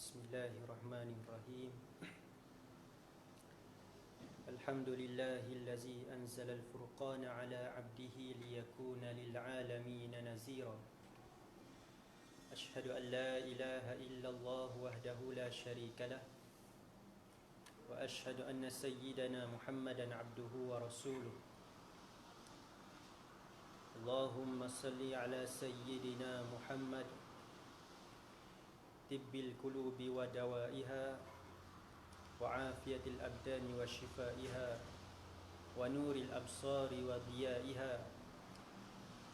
Bismillahirrahmanirrahim. Alhamdulillahillazi anzala al-furqana ala 'abdihi liyakuna lil'alamin nazira. Ashhadu an la ilaha illallah wahdahu la syarika lah. Wa ashhadu anna sayyidana Muhammadan 'abduhu wa rasuluh. Allahumma salli ala sayyidina Muhammad tibbil qulubi wa dawaiha wa afiyatil abdani wa shifaiha wa nuril absari wa diyaiha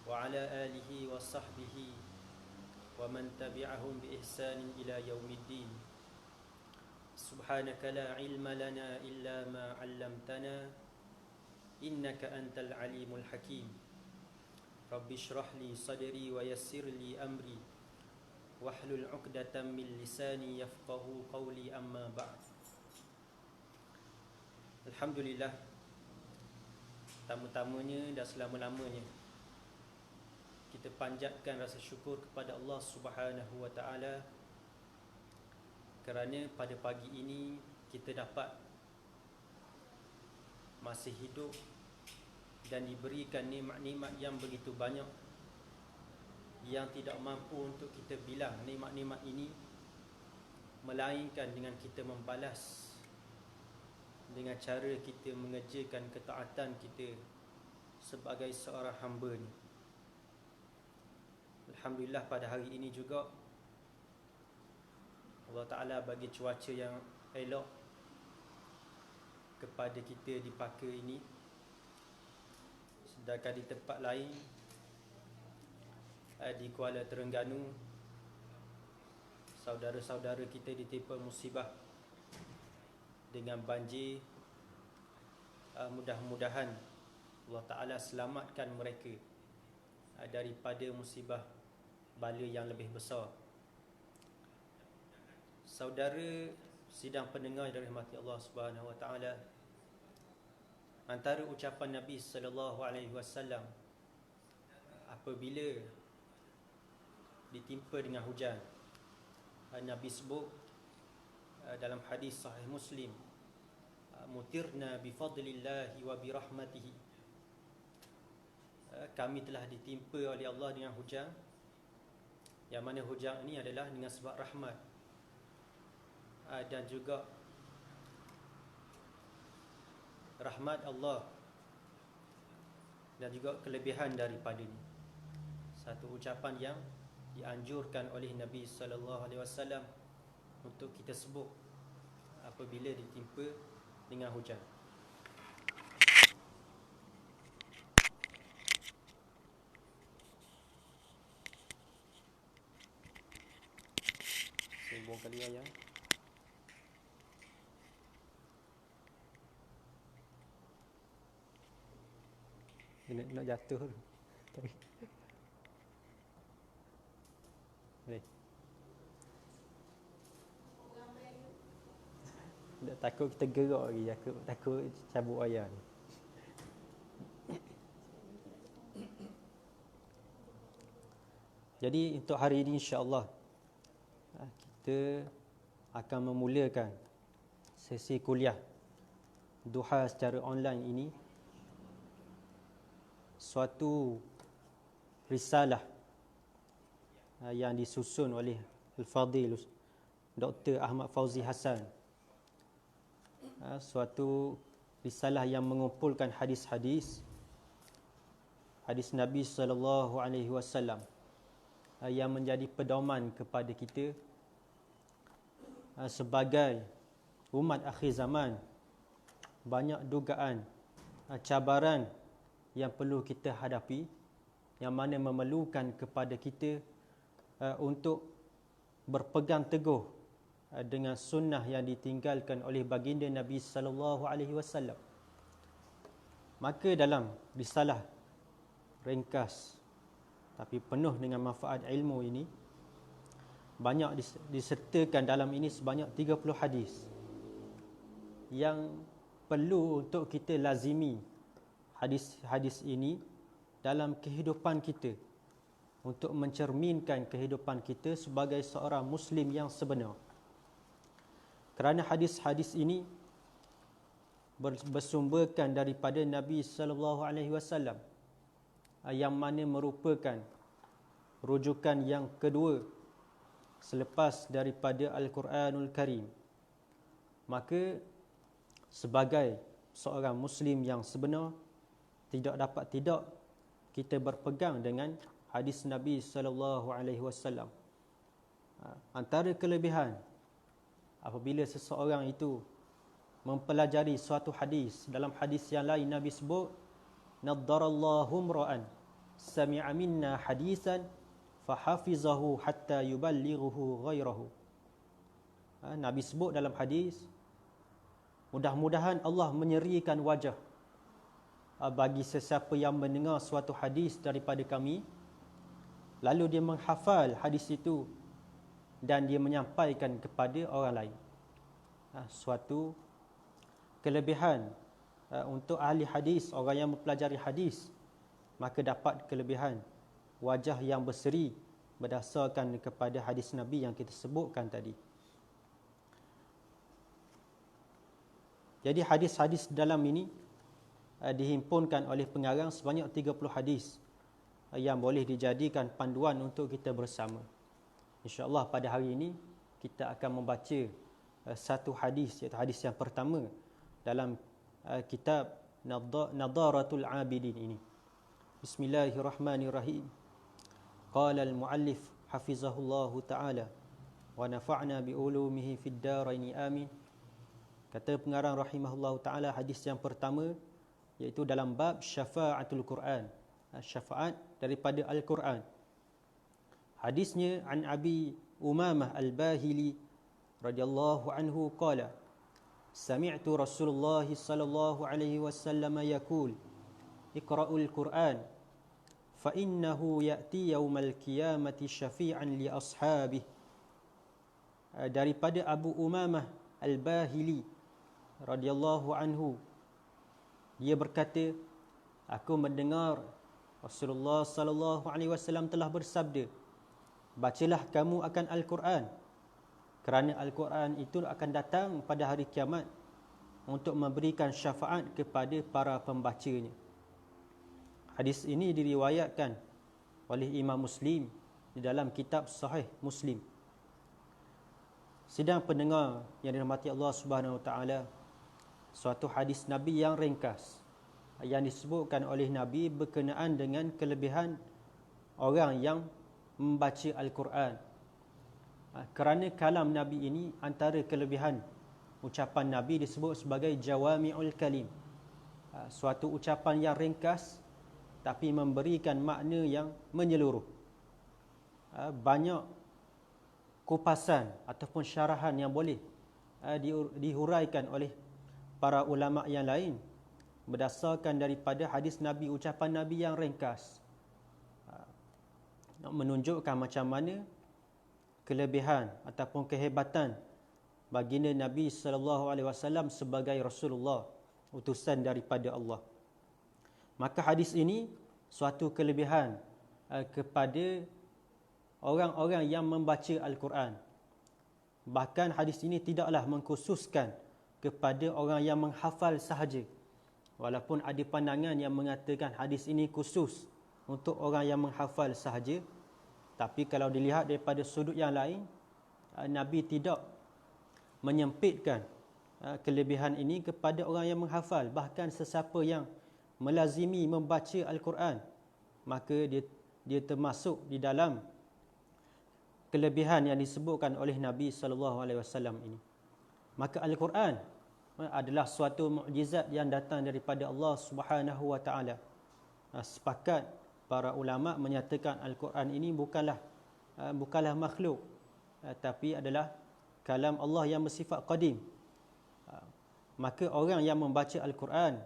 wa ala alihi wa sahbihi wa man tabi'ahum bi ihsanin ila yaumiddin. Subhanaka la ilma lana illa ma 'allamtana innaka antal alimul hakim. Rabbi shrah li sadri wa yassir li amri wahlul 'uqdatam min lisani yafqahu qawli, amma ba'd. Alhamdulillah, tamu-tamunya dan selama-lamanya kita panjatkan rasa syukur kepada Allah Subhanahu wa taala kerana pada pagi ini kita dapat masih hidup dan diberikan nikmat-nikmat yang begitu banyak yang tidak mampu untuk kita bilang nikmat-nikmat ini, melainkan dengan kita membalas dengan cara kita mengerjakan ketaatan kita sebagai seorang hamba-Nya. Alhamdulillah, pada hari ini juga Allah Ta'ala bagi cuaca yang elok kepada kita di Paka ini. Sedangkan di tempat lain, di Kuala Terengganu, saudara-saudara kita ditimpa musibah dengan banjir. Mudah-mudahan Allah Ta'ala selamatkan mereka daripada musibah bala yang lebih besar. Saudara sidang pendengar yang dirahmati Allah Subhanahu wa taala, antara ucapan Nabi sallallahu alaihi wasallam apabila ditimpa dengan hujan, Nabi sebut dalam hadis sahih Muslim, mutirna bifadlillahi wa birahmatihi, kami telah ditimpa oleh Allah dengan hujan, yang mana hujan ini adalah dengan sebab rahmat dan juga rahmat Allah dan juga kelebihan daripadanya. Satu ucapan yang dianjurkan oleh Nabi sallallahu alaihi wasallam untuk kita sebut apabila ditimpa dengan hujan. Saya buang kali ayam. Dia nak jatuh. Boleh. Tak takut kita gerak lagi, takut cabut ayam. Jadi untuk hari ini insya-Allah kita akan memulakan sesi kuliah duha secara online ini, suatu risalah yang disusun oleh Al-Fadhil Dr. Ahmad Fauzi Hassan. Suatu risalah yang mengumpulkan hadis-hadis Nabi sallallahu alaihi wasallam yang menjadi pedoman kepada kita sebagai umat akhir zaman. Banyak dugaan, cabaran yang perlu kita hadapi, yang mana memerlukan kepada kita untuk berpegang teguh dengan sunnah yang ditinggalkan oleh baginda Nabi sallallahu alaihi wasallam. Maka dalam risalah ringkas tapi penuh dengan manfaat ilmu ini, banyak disertakan dalam ini sebanyak 30 hadis yang perlu untuk kita lazimi hadis-hadis ini dalam kehidupan kita, untuk mencerminkan kehidupan kita sebagai seorang Muslim yang sebenar. Kerana hadis-hadis ini bersumberkan daripada Nabi sallallahu alaihi wasallam, yang mana merupakan rujukan yang kedua selepas daripada Al-Quranul Karim. Maka sebagai seorang Muslim yang sebenar, tidak dapat tidak kita berpegang dengan hadis Nabi sallallahu alaihi wasallam. Antara kelebihan apabila seseorang itu mempelajari suatu hadis, dalam hadis yang lain Nabi sebut, naddarallahu imra'an sami'a minna hadisan fahafizahu hatta yuballighuhu ghairahu. Nabi sebut dalam hadis, mudah-mudahan Allah menyerikan wajah bagi sesiapa yang mendengar suatu hadis daripada kami, lalu dia menghafal hadis itu dan dia menyampaikan kepada orang lain. Suatu kelebihan untuk ahli hadis, orang yang mempelajari hadis, maka dapat kelebihan wajah yang berseri berdasarkan kepada hadis Nabi yang kita sebutkan tadi. Jadi hadis-hadis dalam ini dihimpunkan oleh pengarang sebanyak 30 hadis yang boleh dijadikan panduan untuk kita bersama. InsyaAllah pada hari ini kita akan membaca satu hadis, iaitu hadis yang pertama dalam kitab Nadaratul Abidin ini. Bismillahirrahmanirrahim. Qala al-muallif hafizahullahu ta'ala wa nafa'na bi'ulumihi fid daraini amin. Kata pengarang rahimahullahu ta'ala, hadis yang pertama iaitu dalam bab syafa'atul Quran, syafaat daripada Al-Quran. Hadisnya an Abi Umamah Al-Bahili radhiyallahu anhu qala sami'tu Rasulullah sallallahu alaihi wasallam yaqul iqra'ul Quran fa innahu ya'ti yaumal qiyamati syafi'an li ashabihi. Daripada Abu Umamah Al-Bahili radhiyallahu anhu, dia berkata, aku mendengar Rasulullah sallallahu alaihi wasallam telah bersabda, bacalah kamu akan Al-Quran, kerana Al-Quran itu akan datang pada hari kiamat untuk memberikan syafaat kepada para pembacanya. Hadis ini diriwayatkan oleh Imam Muslim di dalam kitab Sahih Muslim. Sidang pendengar yang dirahmati Allah Subhanahu Wa Taala, suatu hadis Nabi yang ringkas yang disebutkan oleh Nabi berkenaan dengan kelebihan orang yang membaca Al-Quran. Kerana kalam Nabi ini, antara kelebihan ucapan Nabi disebut sebagai jawami'ul kalim, suatu ucapan yang ringkas tapi memberikan makna yang menyeluruh. Banyak kupasan ataupun syarahan yang boleh dihuraikan oleh para ulama yang lain berdasarkan daripada hadis Nabi, ucapan Nabi yang ringkas, menunjukkan macam mana kelebihan ataupun kehebatan baginda Nabi sallallahu alaihi wasallam sebagai Rasulullah, utusan daripada Allah. Maka hadis ini suatu kelebihan kepada orang-orang yang membaca Al-Quran. Bahkan hadis ini tidaklah mengkhususkan kepada orang yang menghafal sahaja. Walaupun ada pandangan yang mengatakan hadis ini khusus untuk orang yang menghafal sahaja, tapi kalau dilihat daripada sudut yang lain, Nabi tidak menyempitkan kelebihan ini kepada orang yang menghafal. Bahkan sesiapa yang melazimi membaca Al-Quran, maka dia termasuk di dalam kelebihan yang disebutkan oleh Nabi SAW ini. Maka Al-Quran adalah suatu mukjizat yang datang daripada Allah Subhanahu Wa Taala. Sepakat para ulama menyatakan Al-Quran ini bukanlah makhluk, tapi adalah kalam Allah yang bersifat qadim. Maka orang yang membaca Al-Quran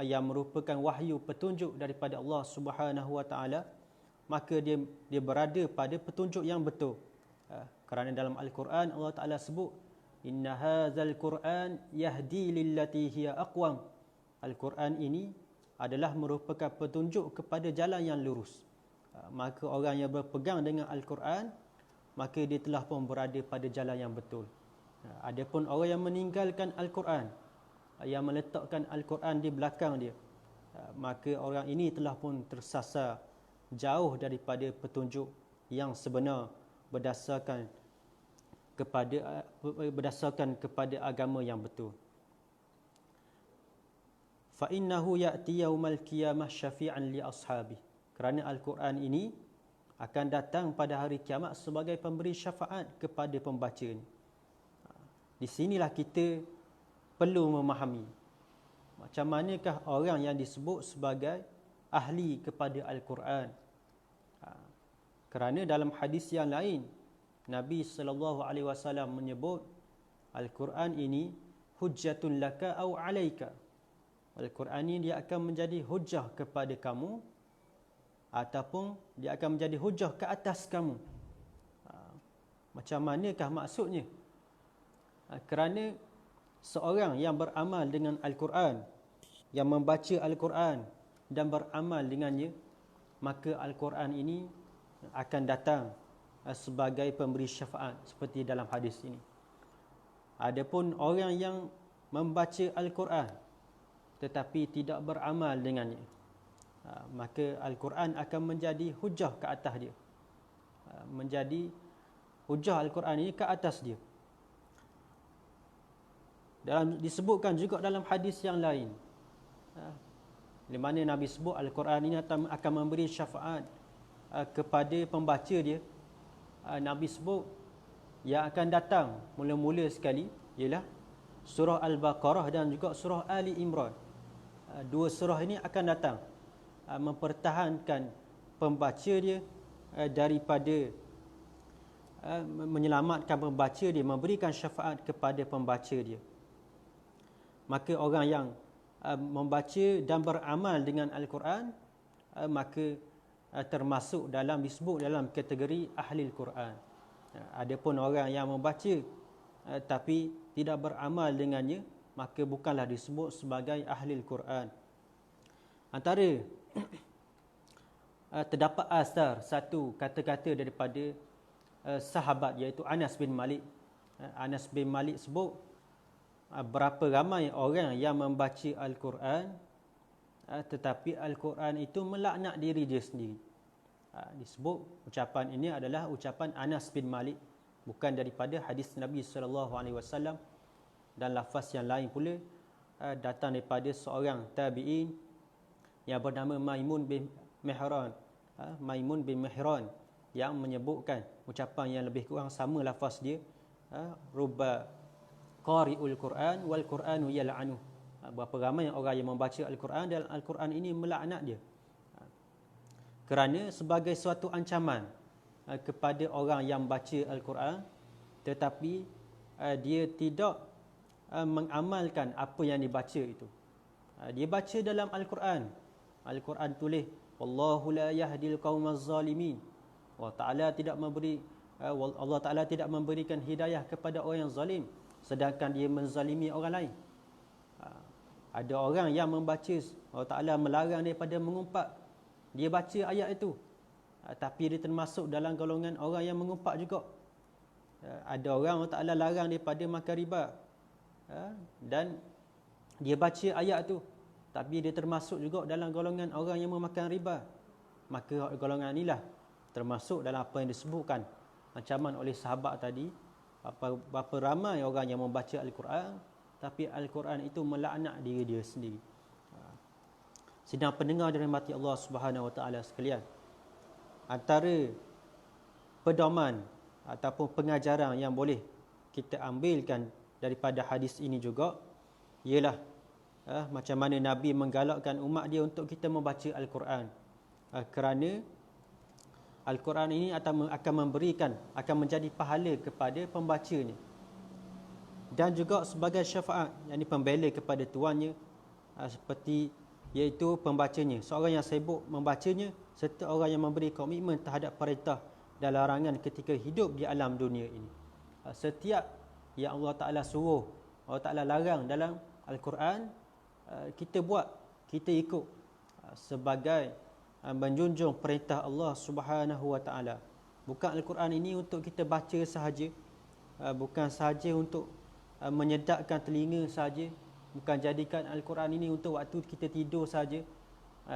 yang merupakan wahyu petunjuk daripada Allah Subhanahu Wa Taala, maka dia berada pada petunjuk yang betul. Kerana dalam Al-Quran Allah Taala sebut, inna hadzal Quran yahdi lillati hiya aqwam. Al-Quran ini adalah merupakan petunjuk kepada jalan yang lurus. Maka orang yang berpegang dengan Al-Quran, maka dia telah pun berada pada jalan yang betul. Adapun orang yang meninggalkan Al-Quran, yang meletakkan Al-Quran di belakang dia, maka orang ini telah pun tersasar jauh daripada petunjuk yang sebenar berdasarkan kepada agama yang betul. Fa innahu ya'ti yaumal qiyamah syafi'an li ashabi. Kerana Al-Quran ini akan datang pada hari kiamat sebagai pemberi syafaat kepada pembaca ini. Di sinilah kita perlu memahami macam manakah orang yang disebut sebagai ahli kepada Al-Quran. Kerana dalam hadis yang lain, Nabi SAW menyebut Al-Quran ini hujjatun laka au alaika. Al-Quran ini dia akan menjadi hujjah kepada kamu ataupun dia akan menjadi hujjah ke atas kamu. Macam manakah maksudnya? Kerana seorang yang beramal dengan Al-Quran, yang membaca Al-Quran dan beramal dengannya, maka Al-Quran ini akan datang sebagai pemberi syafaat seperti dalam hadis ini. Adapun orang yang membaca Al-Quran tetapi tidak beramal dengannya, maka Al-Quran akan menjadi hujah ke atas dia. Menjadi hujah Al-Quran ini ke atas dia. Disebutkan juga dalam hadis yang lain, di mana Nabi sebut Al-Quran ini akan memberi syafaat kepada pembaca dia. Nabi sebut yang akan datang mula-mula sekali ialah surah Al-Baqarah dan juga surah Ali Imran. Dua surah ini akan datang mempertahankan pembaca dia daripada menyelamatkan pembaca dia, memberikan syafaat kepada pembaca dia. Maka orang yang membaca dan beramal dengan Al-Quran, maka termasuk disebut dalam kategori ahli Al-Quran. Adapun orang yang membaca tapi tidak beramal dengannya, maka bukanlah disebut sebagai ahli Al-Quran. Antara terdapat asar satu kata-kata daripada sahabat, iaitu Anas bin Malik. Anas bin Malik sebut, berapa ramai orang yang membaca Al-Quran tetapi Al-Quran itu melaknat diri dia sendiri. Disebut ucapan ini adalah ucapan Anas bin Malik, bukan daripada hadis Nabi SAW. Dan lafaz yang lain pula datang daripada seorang tabi'in yang bernama Maimun bin Mihran. Maimun bin Mihran yang menyebutkan ucapan yang lebih kurang sama lafaz dia, rubba qari'ul Quran wal Quranu yal'anu. Berapa ramai orang yang membaca Al-Quran dan Al-Quran ini melaknat dia. Kerana sebagai suatu ancaman kepada orang yang baca Al-Quran tetapi dia tidak mengamalkan apa yang dibaca itu. Dia baca dalam Al-Quran. Al-Quran tulis wallahu la yahdil qaumaz zalimin. Allah Ta'ala tidak memberikan hidayah kepada orang yang zalim, sedangkan dia menzalimi orang lain. Ada orang yang membaca, Allah Ta'ala melarang daripada mengumpat. Dia baca ayat itu, tapi dia termasuk dalam golongan orang yang mengumpat juga. Ada orang Allah Ta'ala larang daripada makan riba, dan dia baca ayat itu, tapi dia termasuk juga dalam golongan orang yang memakan riba. Maka golongan inilah termasuk dalam apa yang disebutkan ancaman oleh sahabat tadi. Berapa ramai orang yang membaca Al-Quran tapi Al-Quran itu melaknat diri dia sendiri. Sidang pendengar dirahmati Allah Subhanahu Wa Taala sekalian, antara pedoman ataupun pengajaran yang boleh kita ambilkan daripada hadis ini juga ialah macam mana Nabi menggalakkan umat dia untuk kita membaca Al-Quran, kerana Al-Quran ini akan menjadi pahala kepada pembacanya, dan juga sebagai syafaat, yakni pembela kepada tuannya, seperti iaitu pembacanya, seorang yang sibuk membacanya, serta orang yang memberi komitmen terhadap perintah dan larangan ketika hidup di alam dunia ini. Setiap yang Allah Ta'ala suruh, Allah Ta'ala larang dalam Al-Quran, kita buat, kita ikut, sebagai menjunjung perintah Allah Subhanahu Wa Taala. Bukan Al-Quran ini untuk kita baca sahaja, bukan sahaja untuk menyedapkan telinga saja, bukan jadikan Al-Quran ini untuk waktu kita tidur saja,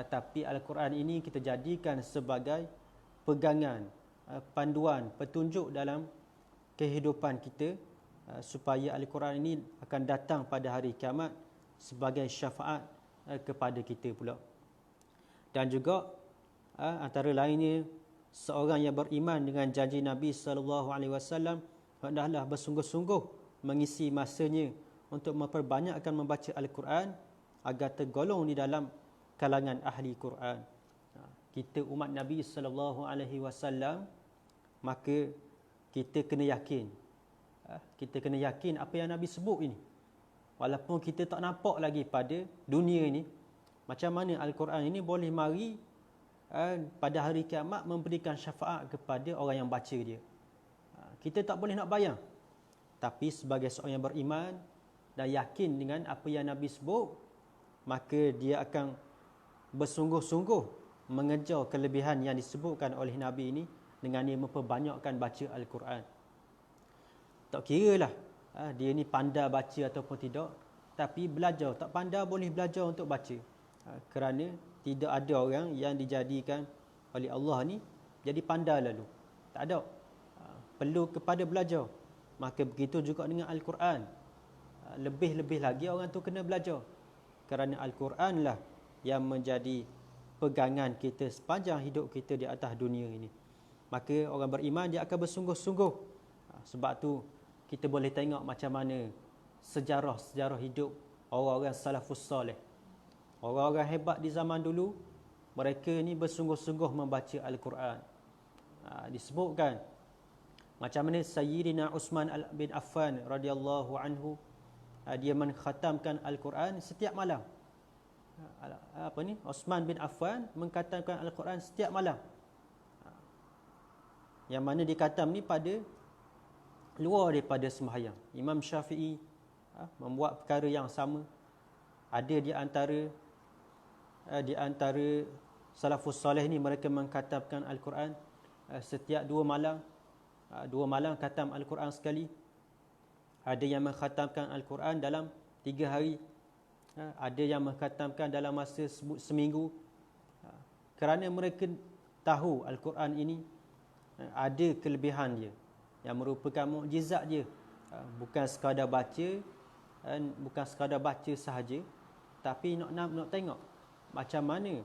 tapi Al-Quran ini kita jadikan sebagai pegangan, panduan, petunjuk dalam kehidupan kita, supaya Al-Quran ini akan datang pada hari kiamat sebagai syafaat kepada kita pula. Dan juga antara lainnya, seorang yang beriman dengan janji Nabi SAW hendaklah bersungguh-sungguh mengisi masanya untuk memperbanyakkan membaca Al-Quran agar tergolong di dalam kalangan ahli Quran. Kita umat Nabi SAW, maka kita kena yakin. Kita kena yakin apa yang Nabi sebut ini. Walaupun kita tak nampak lagi pada dunia ini, macam mana Al-Quran ini boleh mari pada hari kiamat memberikan syafaat kepada orang yang baca dia. Kita tak boleh nak bayang. Tapi sebagai seorang yang beriman dan yakin dengan apa yang Nabi sebut, maka dia akan bersungguh-sungguh mengejar kelebihan yang disebutkan oleh Nabi ini dengan dia memperbanyakkan baca Al-Quran. Tak kira lah dia ni pandai baca ataupun tidak, tapi belajar. Tak pandai boleh belajar untuk baca. Kerana tidak ada orang yang dijadikan oleh Allah ni jadi pandai lalu. Tak ada. Perlu kepada belajar. Maka begitu juga dengan Al-Quran. Lebih-lebih lagi orang tu kena belajar. Kerana Al-Quran lah yang menjadi pegangan kita sepanjang hidup kita di atas dunia ini. Maka orang beriman dia akan bersungguh-sungguh. Sebab tu kita boleh tengok macam mana sejarah-sejarah hidup orang-orang salafus salih. Orang-orang hebat di zaman dulu, mereka ni bersungguh-sungguh membaca Al-Quran. Disebutkan macam mana Sayyidina Uthman bin Affan radhiyallahu anhu, dia mengkhatamkan Al-Quran setiap malam. Uthman bin Affan mengkhatamkan Al-Quran setiap malam. Yang mana dikhatam ni pada luar daripada sembahyang. Imam Syafi'i membuat perkara yang sama. Ada di antara salafus soleh ni, mereka mengkhatamkan Al-Quran setiap 2 malam. 2 malam khatam Al-Quran sekali. Ada yang mengkhatamkan Al-Quran dalam 3 hari. Ada yang mengkhatamkan dalam masa seminggu. Kerana mereka tahu Al-Quran ini ada kelebihan dia yang merupakan mukjizat dia. Bukan sekadar baca sahaja, tapi nak tengok macam mana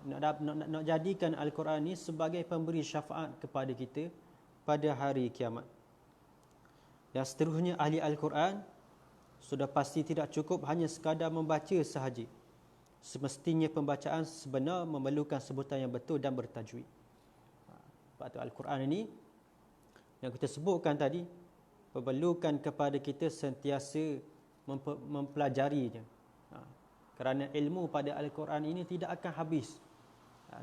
nak jadikan Al-Quran ini sebagai pemberi syafaat kepada kita pada hari kiamat. Dan seterusnya, ahli Al-Quran sudah pasti tidak cukup hanya sekadar membaca sahaja. Semestinya pembacaan sebenar memerlukan sebutan yang betul dan bertajwid. Sebab tu Al-Quran ini yang kita sebutkan tadi memerlukan kepada kita sentiasa mempelajarinya. Kerana ilmu pada Al-Quran ini tidak akan habis.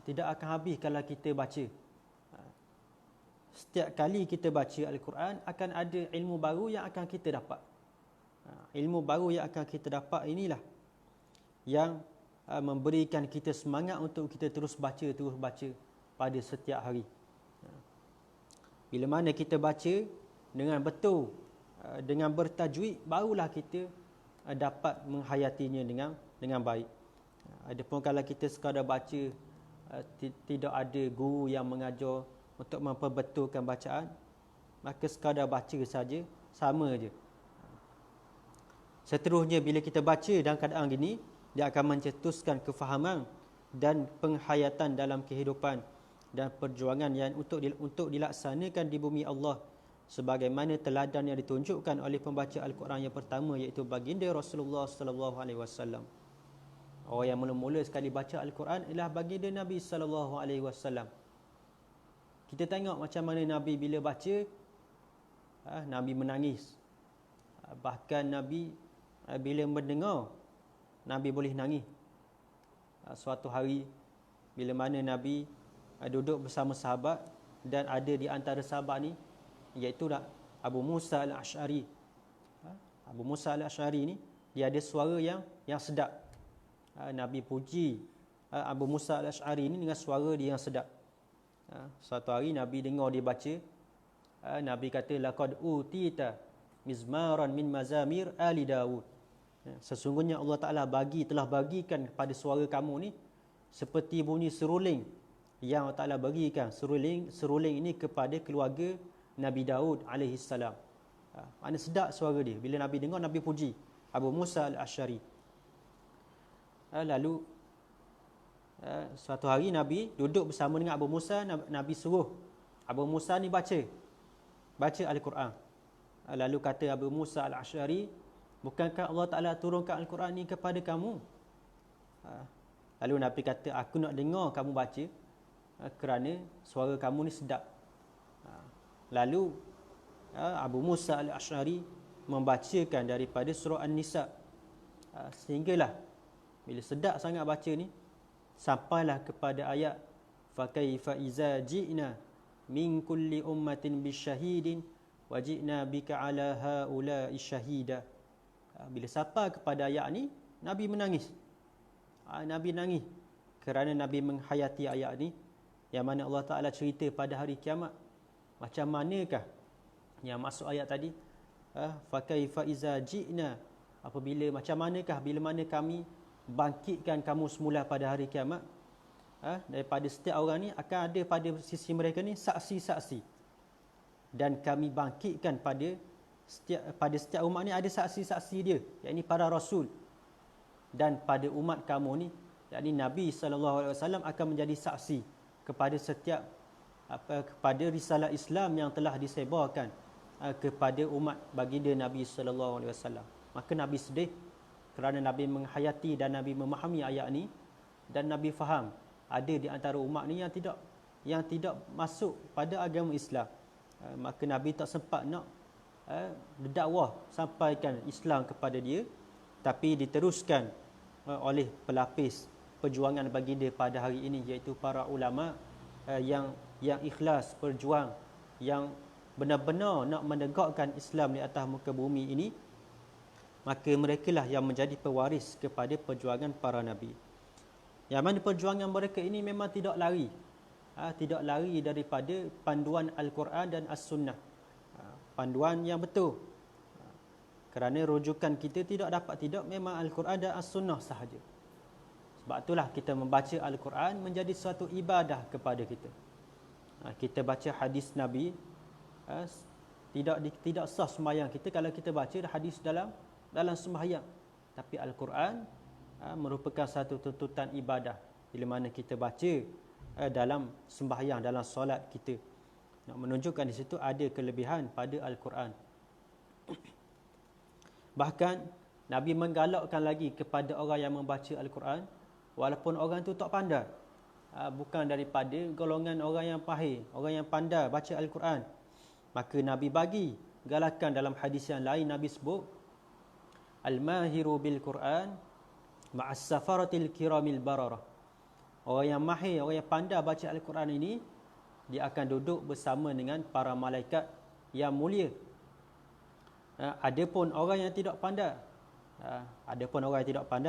Tidak akan habis kalau kita baca. Setiap kali kita baca Al-Quran, akan ada ilmu baru yang akan kita dapat. Ilmu baru yang akan kita dapat inilah yang memberikan kita semangat untuk kita terus baca pada setiap hari. Bila mana kita baca dengan betul, dengan bertajwid, barulah kita dapat menghayatinya dengan baik. Adapun kalau kita sekadar baca, tidak ada guru yang mengajar untuk memperbetulkan bacaan, maka sekadar baca saja, sama je. Seterusnya, bila kita baca dalam keadaan gini, dia akan mencetuskan kefahaman dan penghayatan dalam kehidupan dan perjuangan yang untuk dilaksanakan di bumi Allah, sebagaimana teladan yang ditunjukkan oleh pembaca Al-Quran yang pertama, iaitu baginda Rasulullah sallallahu alaihi wasallam. Orang yang mula-mula sekali baca Al-Quran ialah baginda Nabi sallallahu alaihi wasallam. Kita tengok macam mana Nabi bila baca, Nabi menangis. Bahkan Nabi bila mendengar, Nabi boleh nangis. Suatu hari bila mana Nabi duduk bersama sahabat, dan ada di antara sahabat ni, iaitu Abu Musa al-Ash'ari. Abu Musa al-Ash'ari ni, dia ada suara yang sedap. Nabi puji Abu Musa al-Ash'ari ni dengan suara dia yang sedap. Suatu hari Nabi dengar dia baca Nabi kata laqad utita mizmaran min mazamir ali Daud. Sesungguhnya Allah Ta'ala telah bagikan kepada suara kamu ni seperti bunyi seruling yang Allah Ta'ala bagikan seruling ini kepada keluarga Nabi Daud alaihi salam. Mana sedap suara dia. Bila Nabi dengar, Nabi puji Abu Musa al-Asy'ari. Lalu suatu hari Nabi duduk bersama dengan Abu Musa. Nabi suruh Abu Musa ni baca Al-Quran. Lalu kata Abu Musa al-Asy'ari, bukankah Allah Ta'ala turunkan Al-Quran ni kepada kamu? Lalu Nabi kata, aku nak dengar kamu baca kerana suara kamu ni sedap. Lalu Abu Musa al-Asy'ari membacakan daripada surah An-Nisa, sehinggalah bila sedap sangat baca ni sampailah kepada ayat fa kaifa iza ji'na min kulli ummatin bisyahidin wa ji'na bika ala haula'i syahida. Bila sampai kepada ayat ni, Nabi menangis. Nabi nangis kerana Nabi menghayati ayat ni yang mana Allah Ta'ala cerita pada hari kiamat. Macam manakah yang masuk ayat tadi? Fa kaifa iza ji'na, macam manakah bila mana kami bangkitkan kamu semula pada hari kiamat. Daripada setiap orang ni akan ada pada sisi mereka ni saksi-saksi, dan kami bangkitkan pada setiap umat ni ada saksi-saksi dia, yakni para rasul. Dan pada umat kamu ni, yakni Nabi SAW akan menjadi saksi kepada kepada risalah Islam yang telah disebarkan kepada umat baginda Nabi SAW. Maka Nabi sedih kerana Nabi menghayati dan Nabi memahami ayat ni, dan Nabi faham ada di antara umat ni yang tidak masuk pada agama Islam. Maka Nabi tak sempat nak berdakwah sampaikan Islam kepada dia, tapi diteruskan oleh pelapis perjuangan baginda pada hari ini, iaitu para ulama yang ikhlas berjuang, yang benar-benar nak menegakkan Islam di atas muka bumi ini. Maka merekalah yang menjadi pewaris kepada perjuangan para nabi, yang mana perjuangan mereka ini memang tidak lari daripada panduan Al-Quran dan As-Sunnah, panduan yang betul. Kerana rujukan kita tidak memang Al-Quran dan As-Sunnah sahaja. Sebab itulah kita membaca Al-Quran menjadi suatu ibadah kepada kita. Kita baca hadis Nabi, tidak sah sembahyang kita kalau kita baca hadis dalam sembahyang. Tapi Al-Quran merupakan satu tuntutan ibadah bila mana kita baca dalam sembahyang, dalam solat kita. Nak menunjukkan di situ ada kelebihan pada Al-Quran. Bahkan Nabi menggalakkan lagi kepada orang yang membaca Al-Quran, walaupun orang tu tak pandai, bukan daripada golongan orang yang pahir, orang yang pandai baca Al-Quran. Maka Nabi bagi galakan dalam hadis yang lain. Nabi sebut al-mahiru bil Quran ma'as safaratil kiramil bararah. Orang yang mahir, orang yang pandai baca Al-Quran ini, dia akan duduk bersama dengan para malaikat yang mulia. Adapun orang yang tidak pandai,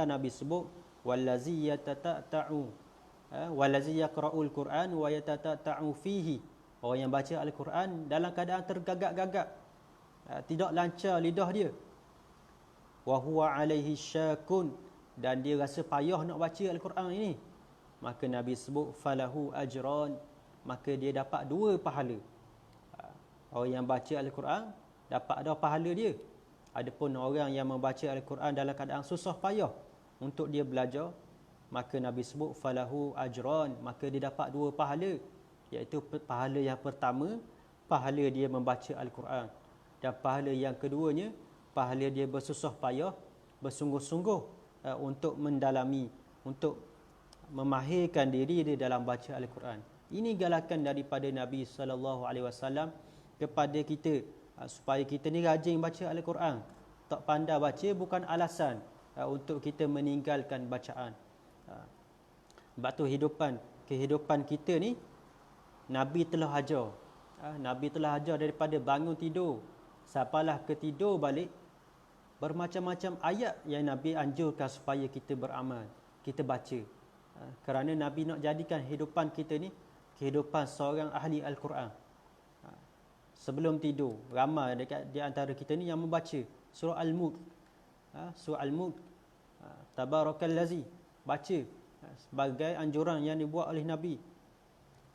Nabi sebut wallazi yatatata'u wallazi yaqra'ul Quran wa yatatata'u fihi. Orang yang baca Al-Quran dalam keadaan tergagap-gagap, tidak lancar lidah dia. Wa huwa alaihi syakun, dan dia rasa payah nak baca Al-Quran ini. Maka Nabi sebut falahu ajran, maka dia dapat 2 pahala. Orang yang baca Al-Quran dapat ada pahala dia. Adapun orang yang membaca Al-Quran dalam keadaan susah payah untuk dia belajar, maka Nabi sebut falahu ajran, maka dia dapat 2 pahala, iaitu pahala yang pertama, pahala dia membaca Al-Quran, dan pahala yang keduanya, pahala dia bersusah payah, bersungguh-sungguh untuk mendalami, untuk memahirkan diri dia dalam baca Al-Quran. Ini galakan daripada Nabi SAW kepada kita, supaya kita ni rajin baca Al-Quran. Tak pandai baca bukan alasan untuk kita meninggalkan bacaan. Sebab tu kehidupan kita ni Nabi telah ajar. Nabi telah ajar daripada bangun tidur sampailah ke tidur balik, bermacam-macam ayat yang Nabi anjurkan supaya kita beramal, kita baca. Kerana Nabi nak jadikan kehidupan kita ni kehidupan seorang ahli Al-Quran. sebelum tidur. Ramai dekat di antara kita ni yang membaca surah Al-Mulk. Surah Al-Mulk. Tabarakallazi. Baca sebagai anjuran yang dibuat oleh Nabi.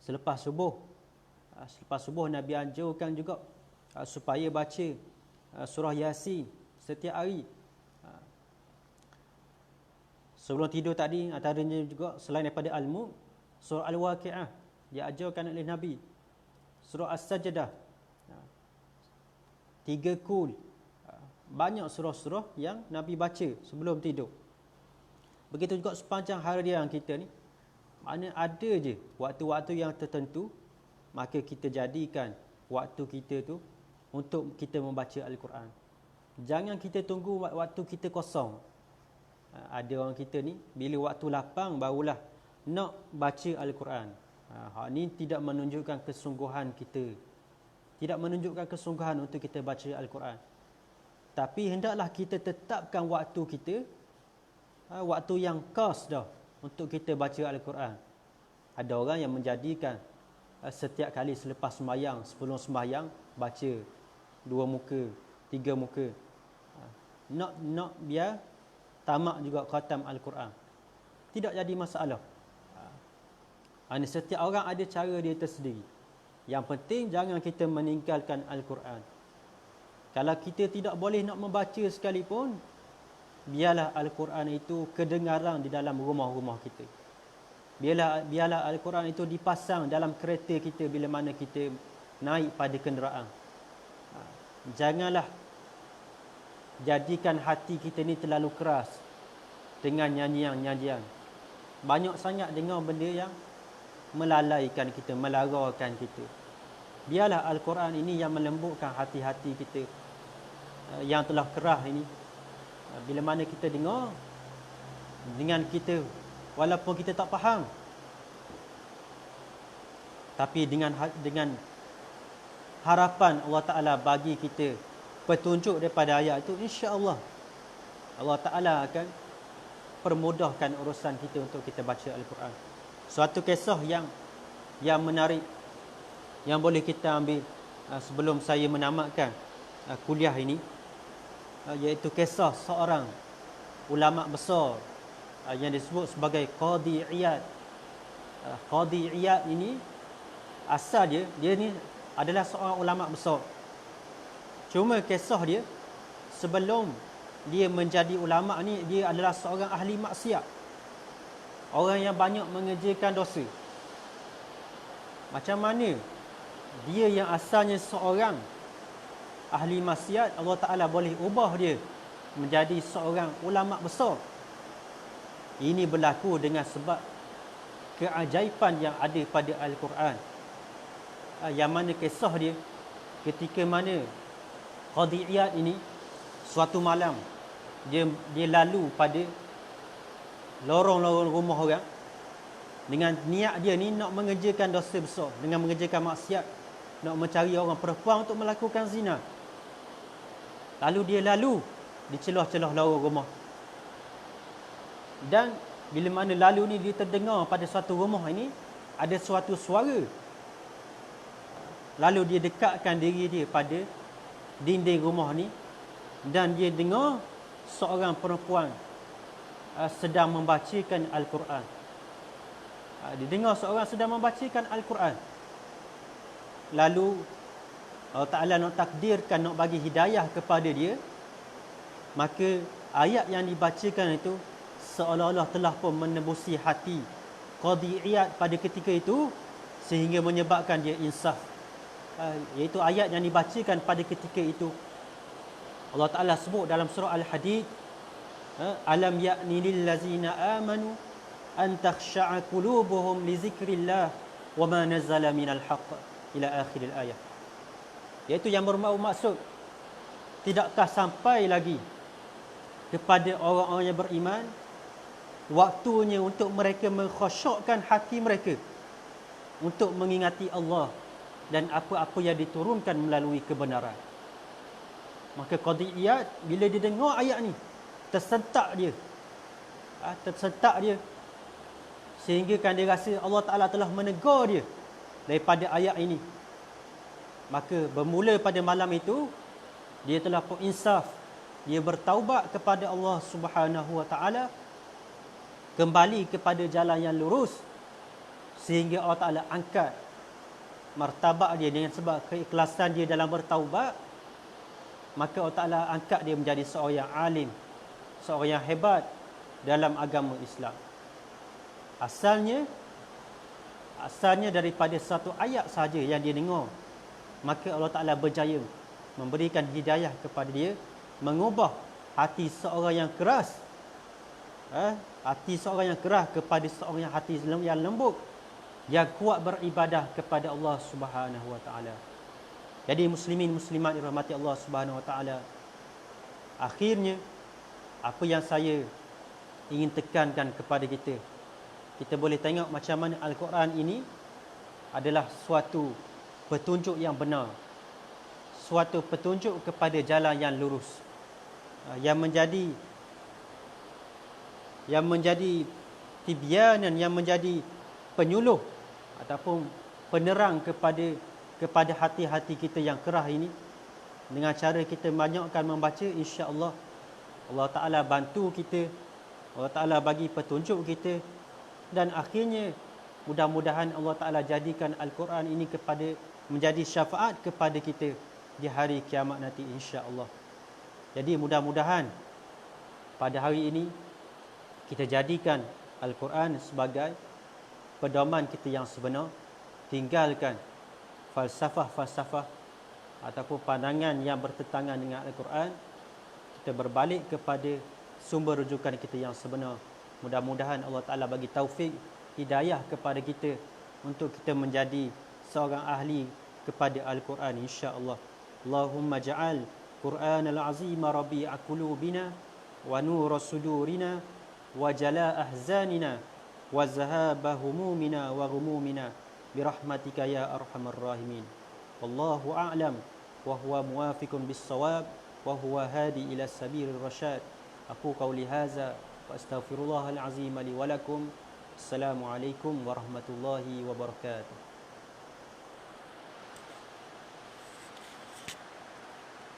Selepas subuh. Selepas subuh Nabi anjurkan juga supaya baca surah Yasin setiap hari. Sebelum tidur tadi, antaranya juga selain daripada Al-Mulk, surah Al-Waqi'ah diajarkan oleh Nabi. Surah As-Sajdah. 3 kul. Banyak surah-surah yang Nabi baca sebelum tidur. Begitu juga sepanjang harian kita ni, mana ada je waktu-waktu yang tertentu, maka kita jadikan waktu kita tu untuk kita membaca Al-Quran. Jangan kita tunggu waktu kita kosong. Ada orang kita ni bila waktu lapang barulah nak baca Al-Quran. Hal ni tidak menunjukkan kesungguhan kita. Tidak menunjukkan kesungguhan untuk kita baca Al-Quran. Tapi hendaklah kita tetapkan waktu kita, waktu yang khas dah untuk kita baca Al-Quran. Ada orang yang menjadikan setiap kali selepas sembahyang, sebelum sembahyang, baca 2 muka, 3 muka. Nak biar tamak juga khatam Al-Quran. Tidak jadi masalah. Setiap orang ada cara dia tersendiri. Yang penting jangan kita meninggalkan Al-Quran. Kalau kita tidak boleh nak membaca sekalipun, biarlah Al-Quran itu kedengaran di dalam rumah-rumah kita. Biarlah Al-Quran itu dipasang dalam kereta kita bila mana kita naik pada kenderaan. Janganlah jadikan hati kita ni terlalu keras dengan nyanyian-nyanyian. Banyak sangat dengar benda yang melalaikan kita, melarakan kita. Biarlah Al-Quran ini yang melembutkan hati-hati kita yang telah kerah ini. Bila mana kita dengar dengan kita, walaupun kita tak faham, tapi dengan harapan Allah Ta'ala bagi kita petunjuk daripada ayat itu, insya-Allah Allah Ta'ala akan permudahkan urusan kita untuk kita baca Al-Quran. Suatu kisah yang menarik yang boleh kita ambil sebelum saya menamatkan kuliah ini, iaitu kisah seorang ulama besar yang disebut sebagai Qadi Iyad. Qadi Iyad ini asal dia ni adalah seorang ulama besar. Cuma kisah dia sebelum dia menjadi ulama ni, dia adalah seorang ahli maksiat. Orang yang banyak mengerjakan dosa. Macam mana dia yang asalnya seorang ahli maksiat, Allah Ta'ala boleh ubah dia menjadi seorang ulama besar. Ini berlaku dengan sebab keajaiban yang ada pada Al-Quran. Yang mana kisah dia ketika mana Qadi Iyad ini suatu malam dia lalu pada lorong-lorong rumah orang dengan niat dia ni nak mengerjakan dosa besar, dengan mengerjakan maksiat, nak mencari orang perempuan untuk melakukan zina. Lalu dia lalu di celah-celah lorong rumah. Dan bila mana lalu ni dia terdengar pada suatu rumah ini ada suatu suara. Lalu dia dekatkan diri dia pada dinding rumah ni dan dia dengar seorang perempuan sedang membacakan Al-Quran. Dia dengar seorang sedang membacakan Al-Quran. Lalu Allah Ta'ala nak takdirkan, nak bagi hidayah kepada dia, maka ayat yang dibacakan itu seolah-olah telah pun menembusi hati Qadi Iyad pada ketika itu, sehingga menyebabkan dia insaf. Iaitu ayat yang dibacakan pada ketika itu. Allah Ta'ala sebut dalam surah Al-Hadid, alam ya'ni lillazina amanu an takhsha'a qulubuhum li zikrillah wa ma nazala minal haqq ila akhiril ayat. Iaitu yang bermaksud, tidakkah sampai lagi kepada orang-orang yang beriman waktunya untuk mereka mengkhusyukkan hati mereka untuk mengingati Allah dan apa-apa yang diturunkan melalui kebenaran. Maka Qadi Iyad bila dia dengar ayat ni, tersentak dia, sehingga kan dia rasa Allah Ta'ala telah menegur dia daripada ayat ini. maka bermula pada malam itu dia telah berinsaf, dia bertaubat kepada Allah Subhanahu wa taala, kembali kepada jalan yang lurus, sehingga Allah Taala angkat martabat dia dengan sebab keikhlasan dia dalam bertaubat. Maka Allah Taala angkat dia menjadi seorang yang alim, seorang yang hebat dalam agama Islam. Asalnya daripada satu ayat saja yang dia dengar, maka Allah Taala berjaya memberikan hidayah kepada dia, mengubah hati seorang yang keras, hati seorang yang keras kepada seorang yang hati yang lembut, yang kuat beribadah kepada Allah Subhanahu wa taala. Jadi muslimin muslimat dirahmati Allah Subhanahu wa taala, akhirnya apa yang saya ingin tekankan kepada kita, kita boleh tengok macam mana Al-Quran ini adalah suatu petunjuk yang benar, suatu petunjuk kepada jalan yang lurus, yang menjadi tibyanan, yang menjadi penyuluh ataupun penerang kepada hati-hati kita yang kerah ini. Dengan cara kita banyakkan membaca, insya-Allah Allah Taala bantu kita, Allah Taala bagi petunjuk kita, dan akhirnya mudah-mudahan Allah Taala jadikan Al-Quran ini menjadi syafaat kepada kita di hari kiamat nanti, insya-Allah. Jadi mudah-mudahan pada hari ini kita jadikan Al-Quran sebagai pedoman kita yang sebenar, tinggalkan falsafah-falsafah ataupun pandangan yang bertentangan dengan Al-Quran. Kita berbalik kepada sumber rujukan kita yang sebenar. Mudah-mudahan Allah Ta'ala bagi taufik, hidayah kepada kita untuk kita menjadi seorang ahli kepada Al-Quran, insya-Allah. Allahumma ja'al Qur'an al-azima rabi'a qulubina wa nura sudurina wa jala' ahzanina wa zahaba humumina wa ghumumina birahmatika ya arhamar rahimin. Wallahu a'lam wa huwa muwafiqun bis-shawab wa huwa hadi ila sabilir rasyad. Aku qauli hadza wa astaghfirullahal azim li wa lakum. Assalamualaikum warahmatullahi wabarakatuh.